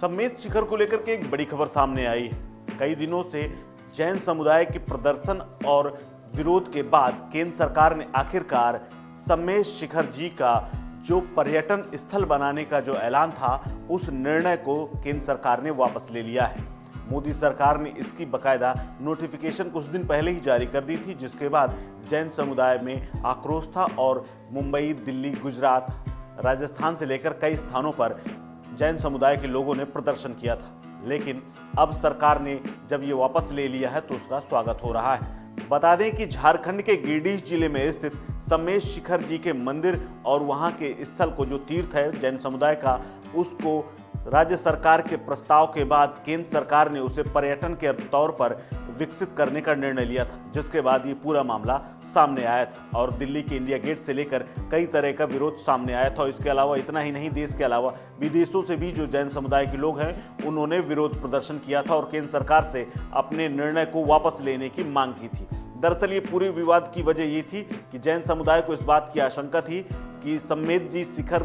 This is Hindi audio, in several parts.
सम्मेद शिखर को लेकर के एक बड़ी खबर सामने आई है। कई दिनों से जैन समुदाय के प्रदर्शन और विरोध के बाद केंद्र सरकार ने आखिरकार सम्मेद शिखर जी का जो पर्यटन स्थल बनाने का जो ऐलान था, उस निर्णय को केंद्र सरकार ने वापस ले लिया है। मोदी सरकार ने इसकी बकायदा नोटिफिकेशन कुछ दिन पहले ही जारी कर दी थी, जिसके बाद जैन समुदाय में आक्रोश था और मुंबई, दिल्ली, गुजरात, राजस्थान से लेकर कई स्थानों पर जैन समुदाय के लोगों ने प्रदर्शन किया था। लेकिन अब सरकार ने जब ये वापस ले लिया है तो उसका स्वागत हो रहा है। बता दें कि झारखंड के गिरिडीह जिले में स्थित सम्मेद शिखर जी के मंदिर और वहां के स्थल को जो तीर्थ है जैन समुदाय का, उसको राज्य सरकार के प्रस्ताव के बाद केंद्र सरकार ने उसे पर्यटन के तौर पर विकसित करने का निर्णय लिया था, जिसके बाद ये पूरा मामला सामने आया था और दिल्ली के इंडिया गेट से लेकर कई तरह का विरोध सामने आया था। इसके अलावा इतना ही नहीं, देश के अलावा विदेशों से भी जो जैन समुदाय के लोग हैं उन्होंने विरोध प्रदर्शन किया था और केंद्र सरकार से अपने निर्णय को वापस लेने की मांग की थी। दरअसल ये पूरे विवाद की वजह ये थी कि जैन समुदाय को इस बात की आशंका थी कि सम्मेद जी शिखर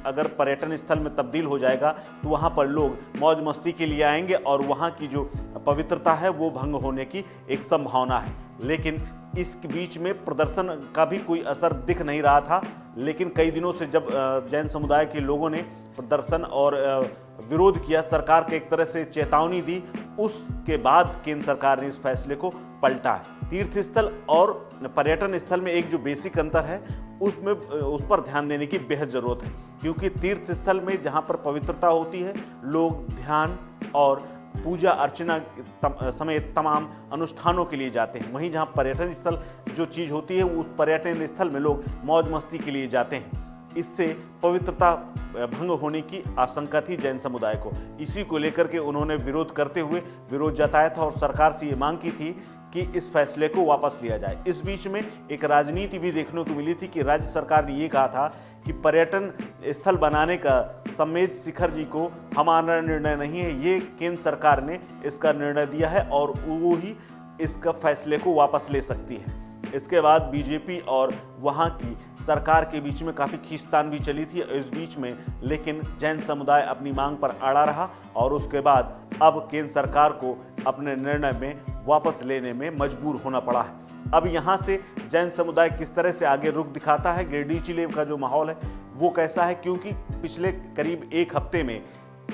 अगर पर्यटन स्थल में तब्दील हो जाएगा तो वहाँ पर लोग मौज मस्ती के लिए आएंगे और वहाँ की जो पवित्रता है वो भंग होने की एक संभावना है। लेकिन इस बीच में प्रदर्शन का भी कोई असर दिख नहीं रहा था। लेकिन कई दिनों से जब जैन समुदाय के लोगों ने प्रदर्शन और विरोध किया, सरकार के एक तरह से चेतावनी दी, उसके बाद केंद्र सरकार ने इस फैसले को पलटा है। तीर्थ स्थल और पर्यटन स्थल में एक जो बेसिक अंतर है उस पर ध्यान देने की बेहद जरूरत है, क्योंकि तीर्थ स्थल में जहाँ पर पवित्रता होती है, लोग ध्यान और पूजा अर्चना समेत तमाम अनुष्ठानों के लिए जाते हैं। वहीं जहाँ पर्यटन स्थल जो चीज़ होती है, उस पर्यटन स्थल में लोग मौज मस्ती के लिए जाते हैं। इससे पवित्रता भंग होने की आशंका थी जैन समुदाय को। इसी को लेकर के उन्होंने विरोध करते हुए विरोध जताया था और सरकार से ये मांग की थी कि इस फैसले को वापस लिया जाए। इस बीच में एक राजनीति भी देखने को मिली थी कि राज्य सरकार ने ये कहा था कि पर्यटन स्थल बनाने का सम्मेद शिखर जी को हमारा निर्णय नहीं है, ये केंद्र सरकार ने इसका निर्णय दिया है और वो ही इसका फैसले को वापस ले सकती है। इसके बाद बीजेपी और वहाँ की सरकार के बीच में काफ़ी खींचतान भी चली थी इस बीच में, लेकिन जैन समुदाय अपनी मांग पर अड़ा रहा और उसके बाद अब केंद्र सरकार को अपने निर्णय में वापस लेने में मजबूर होना पड़ा है। अब यहाँ से जैन समुदाय किस तरह से आगे रुख दिखाता है, गिरिडीह जिले का जो माहौल है वो कैसा है, क्योंकि पिछले करीब एक हफ्ते में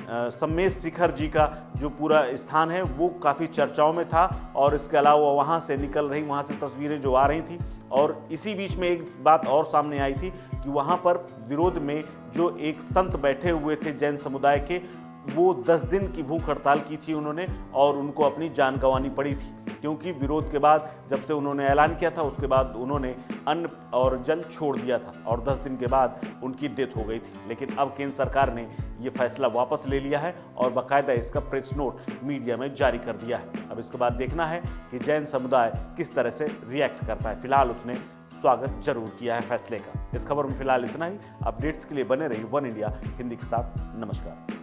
सम्मेद शिखर जी का जो पूरा स्थान है वो काफ़ी चर्चाओं में था और इसके अलावा वहाँ से तस्वीरें जो आ रही थी। और इसी बीच में एक बात और सामने आई थी कि वहाँ पर विरोध में जो एक संत बैठे हुए थे जैन समुदाय के, वो 10 दिन की भूख हड़ताल की थी उन्होंने और उनको अपनी जान गंवानी पड़ी थी, क्योंकि विरोध के बाद जब से उन्होंने ऐलान किया था उसके बाद उन्होंने अन्न और जल छोड़ दिया था और 10 दिन के बाद उनकी डेथ हो गई थी। लेकिन अब केंद्र सरकार ने ये फैसला वापस ले लिया है और बाकायदा इसका प्रेस नोट मीडिया में जारी कर दिया है। अब इसके बाद देखना है कि जैन समुदाय किस तरह से रिएक्ट करता है। फिलहाल उसने स्वागत जरूर किया है फैसले का। इस खबर में फिलहाल इतना ही। अपडेट्स के लिए बने रहिए वन इंडिया हिंदी के साथ। नमस्कार।